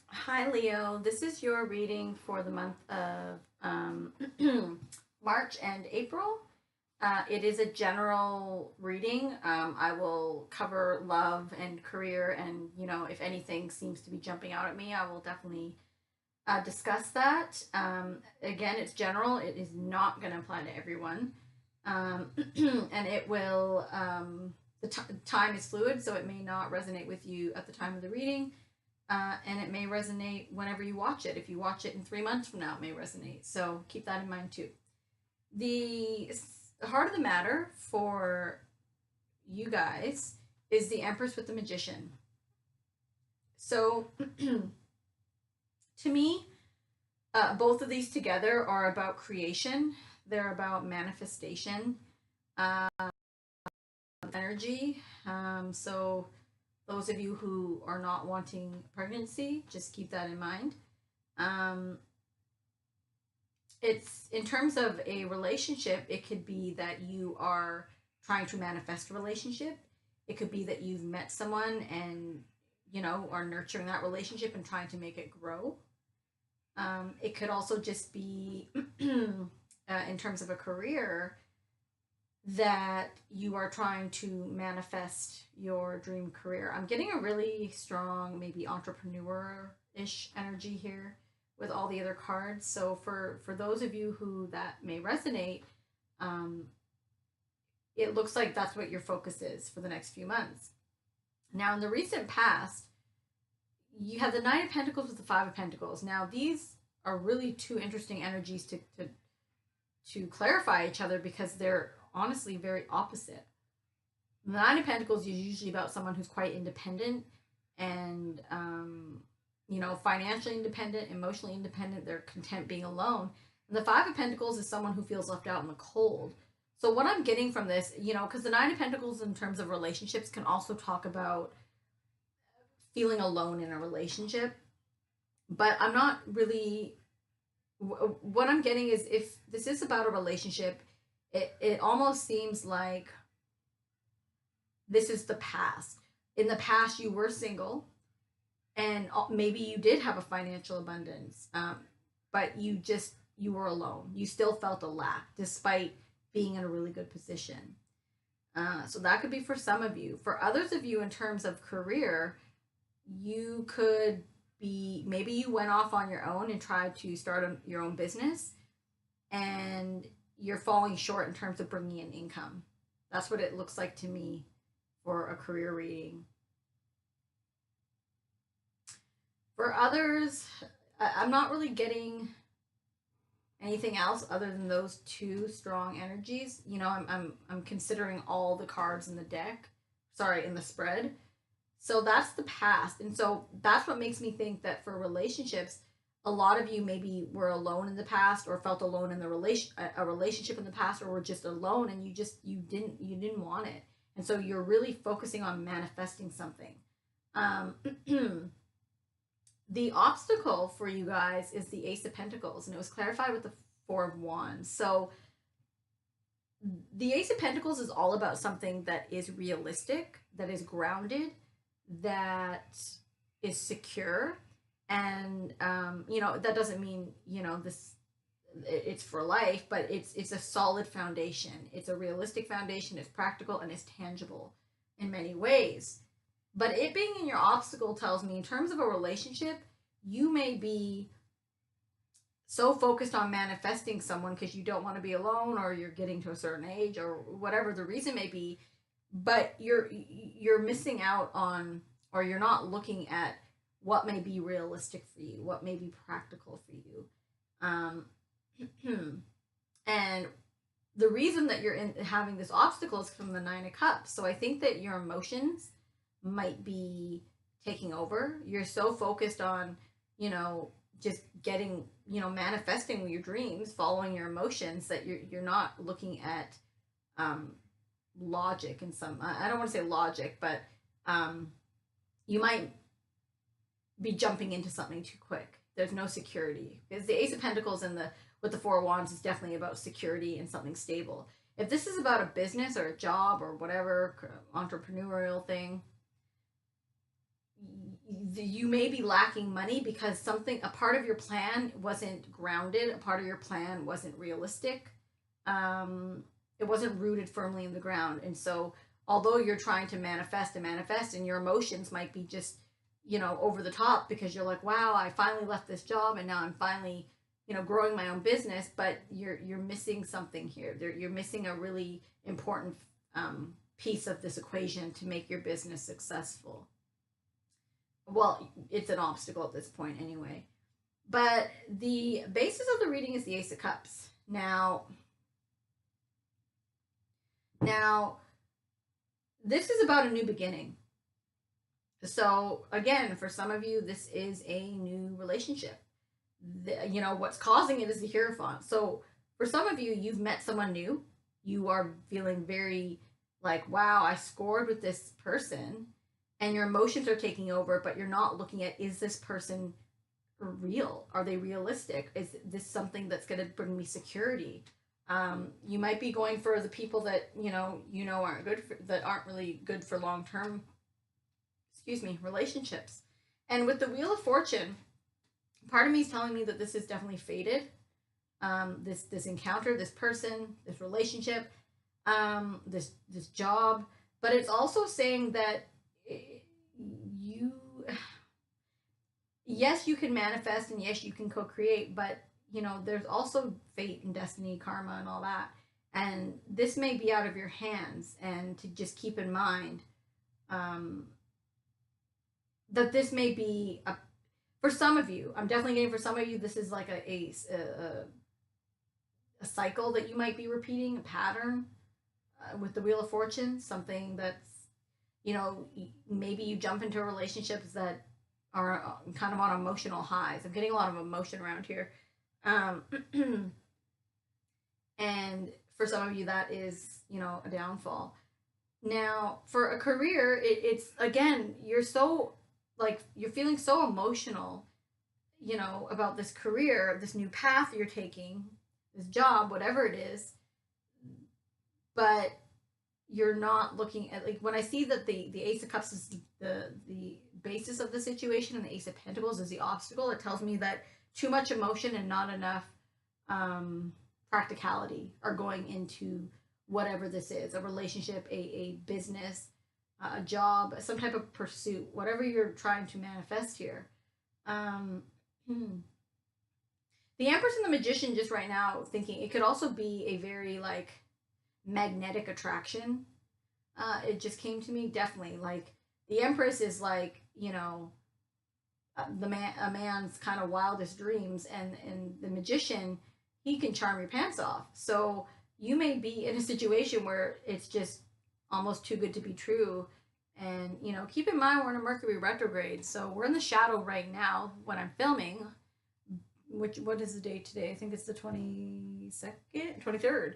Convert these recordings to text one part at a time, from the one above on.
Hi, Leo. This is your reading for the month of March and April. It is a general reading. I will cover love and career, and if anything seems to be jumping out at me, I will definitely discuss that. Again, it's general. It is not going to apply to everyone, and it will. Time is fluid, so it may not resonate with you at the time of the reading, and it may resonate whenever you watch it. If you watch it in 3 months from now, it may resonate. So keep that in mind too. The heart of the matter for you guys is the Empress with the Magician. So to me, both of these together are about creation. They're about manifestation, uh, energy. So those of you who are not wanting pregnancy, just keep that in mind. Um, it's in terms of a relationship, it could be that you are trying to manifest a relationship. It could be that you've met someone and are nurturing that relationship and trying to make it grow. It could also just be in terms of a career that you are trying to manifest your dream career. I'm getting a really strong, maybe entrepreneur-ish energy here with all the other cards. So for those of you who that may resonate, um, it looks like that's what your focus is for the next few months. Now, in the recent past, you have the Nine of Pentacles with the Five of Pentacles. Now, these are really two interesting energies to clarify each other because they're honestly very opposite. The Nine of Pentacles is usually about someone who's quite independent and, financially independent, emotionally independent. They're content being alone. And the Five of Pentacles is someone who feels left out in the cold. So, what I'm getting from this, because the Nine of Pentacles in terms of relationships can also talk about feeling alone in a relationship. But I'm not really, what I'm getting is if this is about a relationship, it almost seems like this is the past. In the past, you were single, and maybe you did have a financial abundance, but you were alone. You still felt a lack despite being in a really good position. So that could be for some of you. For others of you, in terms of career, you could be maybe you went off on your own and tried to start your own business, and you're falling short in terms of bringing in income. That's what it looks like to me for a career reading. For others, I'm not really getting anything else other than those two strong energies. I'm considering all the cards in the deck, sorry, in the spread. So that's the past. And so that's what makes me think that for relationships, a lot of you maybe were alone in the past or felt alone in the relationship in the past, or were just alone and you didn't want it. And so you're really focusing on manifesting something. Um the obstacle for you guys is the Ace of Pentacles, and it was clarified with the Four of Wands. So the Ace of Pentacles is all about something that is realistic, that is grounded, that is secure. And that doesn't mean this it's for life, but it's a solid foundation. It's a realistic foundation. It's practical and it's tangible in many ways. But it being in your obstacle tells me, in terms of a relationship, you may be so focused on manifesting someone because you don't want to be alone, or you're getting to a certain age, or whatever the reason may be, but you're missing out on, or you're not looking at what may be realistic for you, what may be practical for you. um and the reason that you're having this obstacle is from the Nine of Cups. So I think that your emotions might be taking over. You're so focused on, just getting, manifesting your dreams, following your emotions, that you're not looking at um, logic. In some, I don't want to say logic, but you might be jumping into something too quick. There's no security, because the Ace of Pentacles and the with the Four of Wands is definitely about security and something stable. If this is about a business or a job or whatever entrepreneurial thing, you may be lacking money because a part of your plan wasn't grounded, a part of your plan wasn't realistic. It wasn't rooted firmly in the ground. And so, although you're trying to manifest and manifest, and your emotions might be just, over the top because you're like, wow, I finally left this job and now I'm finally, growing my own business, but you're missing something here. You're missing a really important piece of this equation to make your business successful. Well, it's an obstacle at this point anyway. But the basis of the reading is the Ace of Cups. Now, this is about a new beginning. So, again, for some of you, this is a new relationship. What's causing it is the Hierophant. So, for some of you, you've met someone new. You are feeling very like, wow, I scored with this person, and your emotions are taking over, but you're not looking at, is this person real? Are they realistic? Is this something that's going to bring me security? You might be going for the people that aren't good that aren't really good for long term, relationships. And with the Wheel of Fortune, part of me is telling me that this is definitely fated. This encounter, this person, this relationship, this job, but it's also saying that you, yes, you can manifest, and yes, you can co-create, but there's also fate and destiny, karma, and all that. And this may be out of your hands, and to just keep in mind that this may be for some of you. I'm definitely getting, for some of you, this is like a cycle that you might be repeating, a pattern with the Wheel of Fortune, something that's, maybe you jump into relationships that are kind of on emotional highs. I'm getting a lot of emotion around here. And for some of you, that is, a downfall. Now, for a career, it's, again, you're feeling so emotional, about this career, this new path you're taking, this job, whatever it is, but you're not looking at, like, when I see that the Ace of Cups is the basis of the situation and the Ace of Pentacles is the obstacle, it tells me that too much emotion and not enough practicality are going into whatever this is, a relationship, a business, a job, some type of pursuit, whatever you're trying to manifest here. The Empress and the Magician, just right now thinking, it could also be a very like magnetic attraction. It just came to me, definitely. Like, the Empress is like, a man's kind of wildest dreams, and the Magician, he can charm your pants off. So you may be in a situation where it's just almost too good to be true. And keep in mind, we're in a Mercury retrograde, so we're in the shadow right now when I'm filming. What is the date today? I think it's the 22nd, 23rd.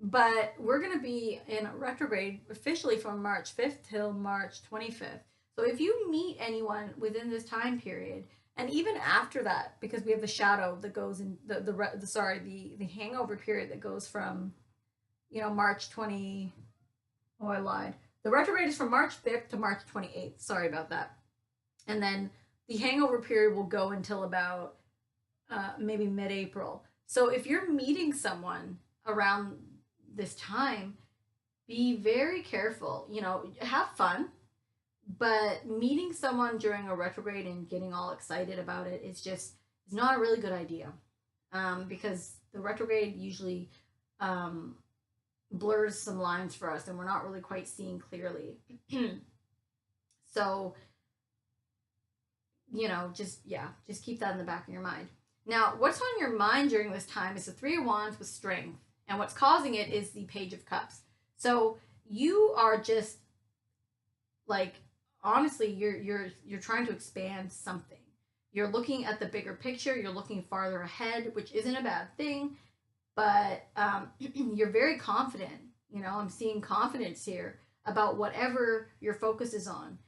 But we're going to be in a retrograde officially from March 5th till March 25th. So if you meet anyone within this time period, and even after that, because we have the shadow that goes in the hangover period that goes from, March 20. Oh, I lied. The retrograde is from March 5th to March 28th. Sorry about that. And then the hangover period will go until about maybe mid-April. So if you're meeting someone around this time, be very careful. Have fun, but meeting someone during a retrograde and getting all excited about it is not a really good idea, because the retrograde usually blurs some lines for us, and we're not really quite seeing clearly. So just keep that in the back of your mind. Now, what's on your mind during this time is the Three of Wands with Strength. And what's causing it is the Page of Cups. So you are just like, honestly, you're trying to expand something. You're looking at the bigger picture. You're looking farther ahead, which isn't a bad thing. But you're very confident. I'm seeing confidence here about whatever your focus is on.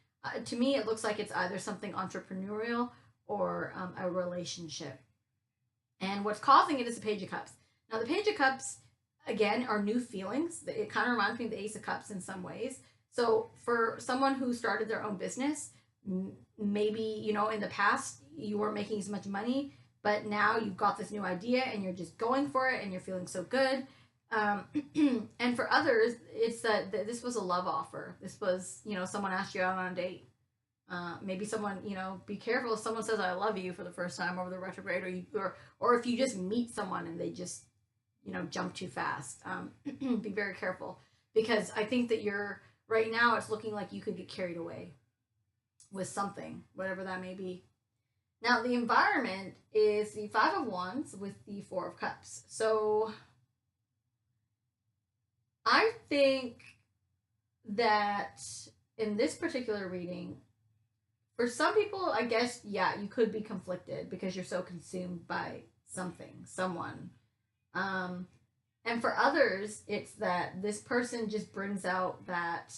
To me, it looks like it's either something entrepreneurial or a relationship. And what's causing it is the Page of Cups. Now, the Page of Cups, again, are new feelings. It kind of reminds me of the Ace of Cups in some ways. So for someone who started their own business, Maybe, you know, in the past you weren't making as much money, but now you've got this new idea and you're just going for it and you're feeling so good. um, and for others, it's that this was a love offer. This was, you know, someone asked you out on a date. Maybe someone, you know, be careful if someone says I love you for the first time over the retrograde, or if you just meet someone and they just, you know, jump too fast. Be very careful, because I think that you're right now, it's looking like you could get carried away with something, whatever that may be. Now, the environment is the Five of Wands with the Four of Cups. So I think that in this particular reading, for some people, I guess, yeah, you could be conflicted because you're so consumed by something, someone. Um, and for others, it's that this person just brings out that,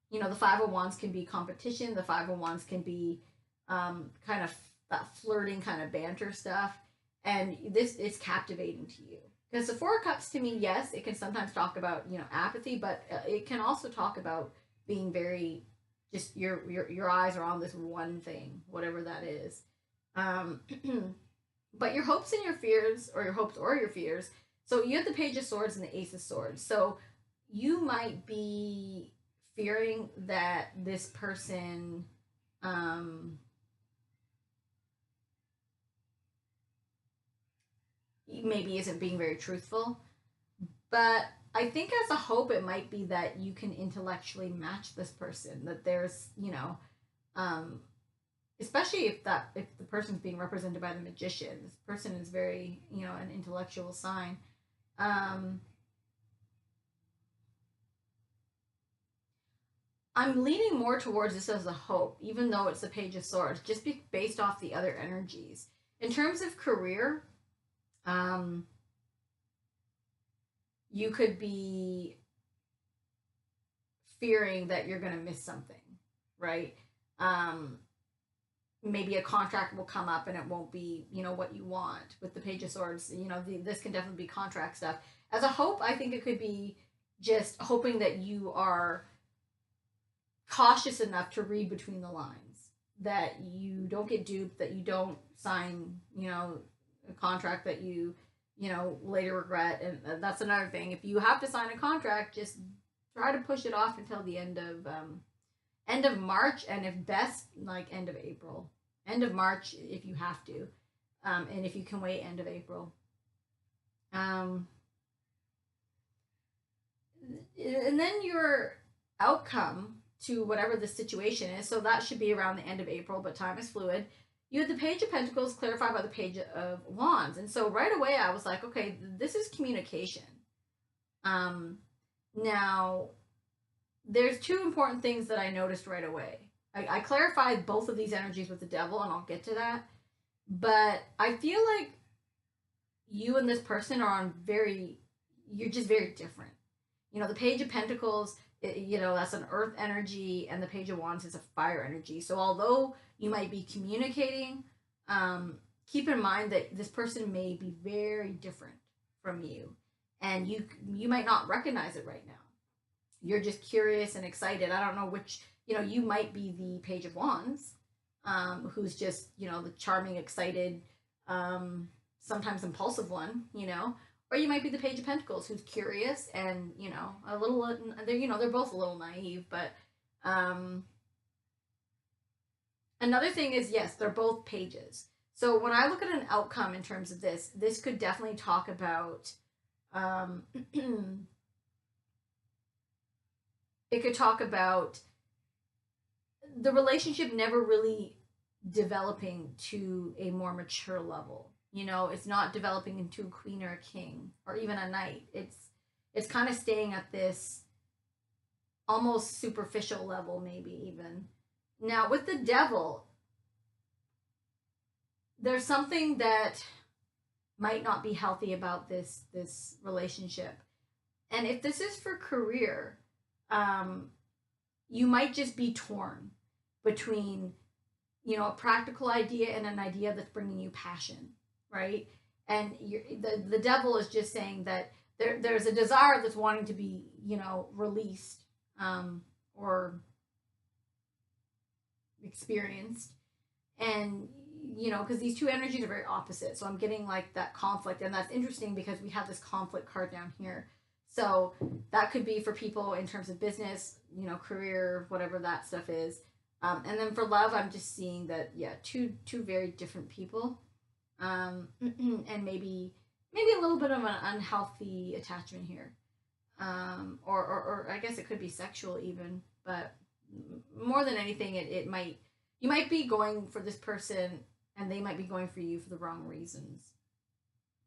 you know, the Five of Wands can be competition, the Five of Wands can be kind of that flirting kind of banter stuff. And this is captivating to you. Because the Four of Cups, to me, yes, it can sometimes talk about, you know, apathy, but it can also talk about being very, just your eyes are on this one thing, whatever that is. Um, but your hopes and your fears, or your hopes or your fears. So you have the Page of Swords and the Ace of Swords. So you might be fearing that this person, maybe isn't being very truthful. But I think as a hope, it might be that you can intellectually match this person. That there's, you know, um, especially if the person's being represented by the Magician. This person is very, you know, an intellectual sign. Um, I'm leaning more towards this as a hope, even though it's the Page of Swords, just based off the other energies. In terms of career, um, you could be fearing that you're going to miss something, right? Um, Maybe a contract will come up and it won't be, you know, what you want. With the Page of Swords, you know, this can definitely be contract stuff. As a hope, I think it could be just hoping that you are cautious enough to read between the lines, that you don't get duped, that you don't sign, you know, a contract that you know, later regret. And that's another thing. If you have to sign a contract, just try to push it off until the end of March, and if best, like end of April, end of March if you have to, and if you can wait, end of April. Um, and then your outcome to whatever the situation is. So that should be around the end of April, but time is fluid. You had the Page of Pentacles clarified by the Page of Wands. And so right away I was like, okay, this is communication. Now, there's two important things that I noticed right away. I clarified both of these energies with the Devil, and I'll get to that. But I feel like you and this person are on you're just very different. You know, the Page of Pentacles, you know, that's an earth energy, and the Page of Wands is a fire energy. So although you might be communicating, keep in mind that this person may be very different from you, and you might not recognize it right now. You're just curious and excited. I don't know which, you know, you might be the Page of Wands, who's just, you know, the charming, excited, sometimes impulsive one, you know, or you might be the Page of Pentacles, who's curious and, you know, a little, you know, they're both a little naive. But another thing is, yes, they're both pages. So when I look at an outcome in terms of this could definitely talk about, it could talk about the relationship never really developing to a more mature level. You know, it's not developing into a queen or a king or even a knight. It's kind of staying at this almost superficial level, maybe even. Now, with the Devil, there's something that might not be healthy about this relationship. And if this is for career, you might just be torn between, you know, a practical idea and an idea that's bringing you passion, right? And the Devil is just saying that there's a desire that's wanting to be, you know, released, or experienced. And because these two energies are very opposite, so I'm getting like that conflict. And that's interesting because we have this conflict card down here. So that could be for people in terms of business, career, whatever that stuff is. And then for love, I'm just seeing that, yeah, two very different people. And maybe a little bit of an unhealthy attachment here. Or I guess it could be sexual even, but more than anything, it might, you might be going for this person and they might be going for you for the wrong reasons.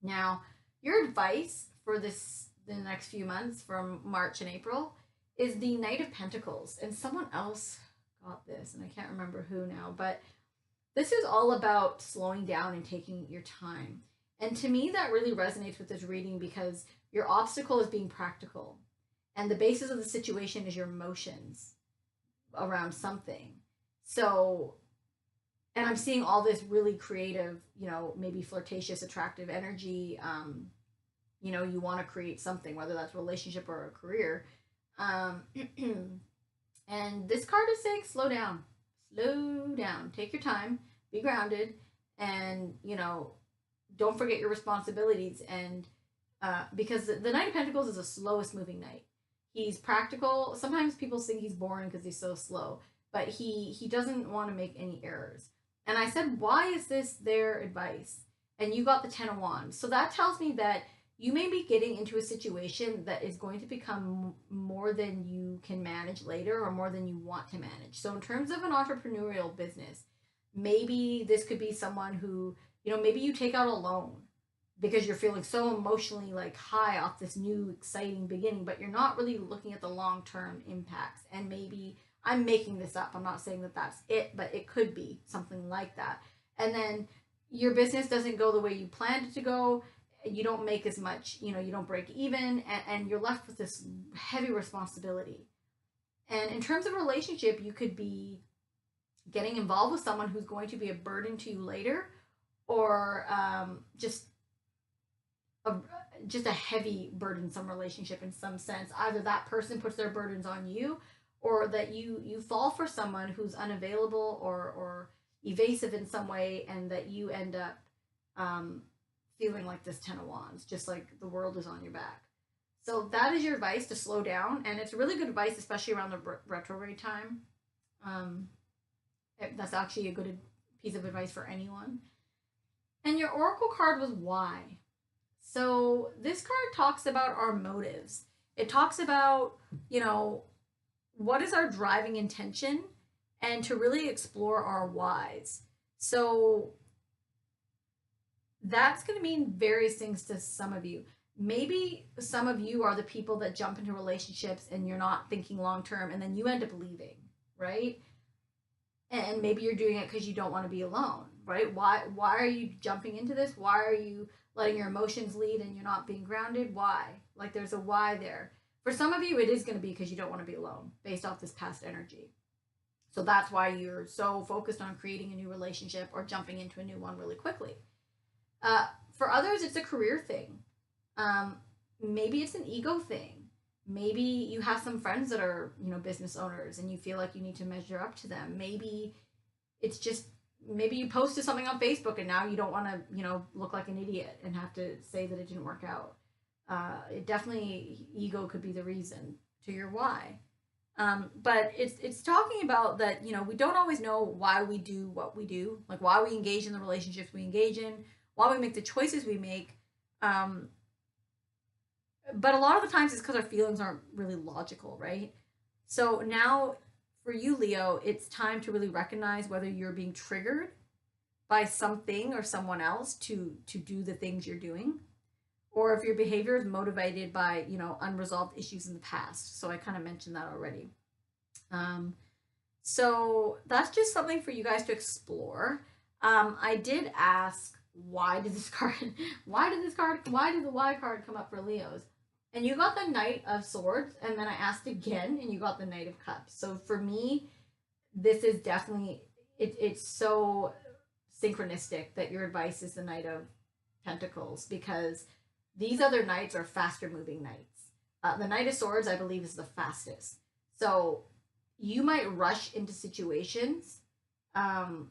Now, your advice for the next few months from March and April is the Knight of Pentacles. And someone else got this, and I can't remember who now, but this is all about slowing down and taking your time. And to me, that really resonates with this reading because your obstacle is being practical. And the basis of the situation is your emotions around something. So, and I'm seeing all this really creative, maybe flirtatious, attractive energy. You want to create something, whether that's a relationship or a career. And this card is saying, slow down, take your time, be grounded, and, don't forget your responsibilities. And because the Knight of Pentacles is the slowest moving knight. He's practical. Sometimes people think he's boring because he's so slow, but he doesn't want to make any errors. And I said, why is this their advice? And you got the 10 of Wands. So that tells me that you may be getting into a situation that is going to become more than you can manage later, or more than you want to manage. So in terms of an entrepreneurial business, maybe this could be someone who, maybe you take out a loan because you're feeling so emotionally like high off this new exciting beginning, but you're not really looking at the long-term impacts. And maybe I'm making this up, I'm not saying that that's it, but it could be something like that. And then your business doesn't go the way you planned it to go, you don't make as much, you don't break even, and you're left with this heavy responsibility. And in terms of relationship, you could be getting involved with someone who's going to be a burden to you later, or just a heavy burdensome relationship in some sense. Either that person puts their burdens on you, or that you fall for someone who's unavailable or evasive in some way, and that you end up feeling like this 10 of Wands, just like the world is on your back. So that is your advice, to slow down. And it's really good advice, especially around the retrograde time. That's actually a good piece of advice for anyone. And your oracle card was why. So this card talks about our motives. It talks about, what is our driving intention, and to really explore our whys. So that's going to mean various things to some of you. Maybe some of you are the people that jump into relationships and you're not thinking long term, and then you end up leaving, right? And maybe you're doing it because you don't want to be alone, right? Why are you jumping into this? Why are you letting your emotions lead and you're not being grounded? Why? Like, there's a why there. For some of you, it is going to be because you don't want to be alone, based off this past energy. So that's why you're so focused on creating a new relationship or jumping into a new one really quickly. For others, it's a career thing. Maybe it's an ego thing. Maybe you have some friends that are, business owners, and you feel like you need to measure up to them. Maybe it's just, maybe you posted something on Facebook and now you don't want to, look like an idiot and have to say that it didn't work out. It definitely, ego could be the reason to your why. But it's talking about that, we don't always know why we do what we do, like why we engage in the relationships we engage in, why we make the choices we make. But a lot of the times it's because our feelings aren't really logical, right? So now for you, Leo, it's time to really recognize whether you're being triggered by something or someone else to do the things you're doing, or if your behavior is motivated by, unresolved issues in the past. So I kind of mentioned that already. So that's just something for you guys to explore. I did ask, why did the why card come up for Leos? And you got the Knight of Swords, and then I asked again, and you got the Knight of Cups. So for me, this is definitely, it's so synchronistic that your advice is the Knight of Pentacles, because these other knights are faster moving knights. The Knight of Swords, I believe, is the fastest. So you might rush into situations um,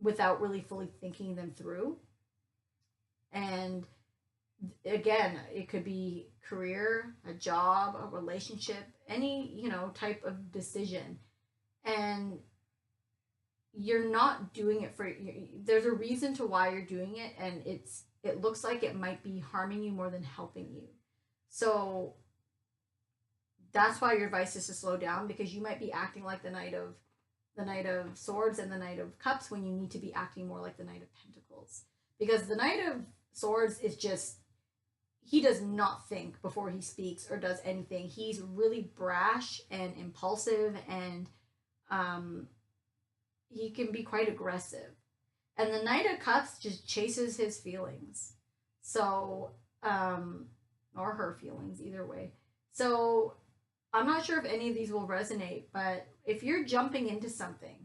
without really fully thinking them through. And again, it could be career, a job, a relationship, any, type of decision. And you're not doing it for, there's a reason to why you're doing it, and it looks like it might be harming you more than helping you. So that's why your advice is to slow down, because you might be acting like the Knight of Swords and the Knight of Cups when you need to be acting more like the Knight of Pentacles. Because the Knight of Swords is just, he does not think before he speaks or does anything. He's really brash and impulsive, and he can be quite aggressive. And the Knight of Cups just chases his feelings. So, or her feelings, either way. So, I'm not sure if any of these will resonate, but if you're jumping into something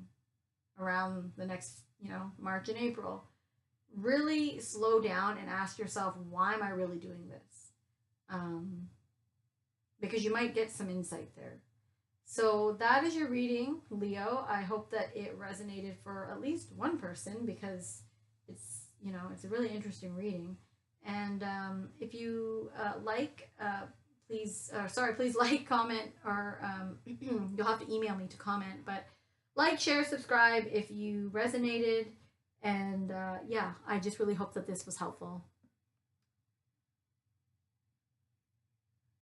around the next, March and April, really slow down and ask yourself, why am I really doing this? Because you might get some insight there. So that is your reading, Leo. I hope that it resonated for at least one person, because it's a really interesting reading. And if you please like, comment, or you'll have to email me to comment. But like, share, subscribe if you resonated. And yeah, I just really hope that this was helpful.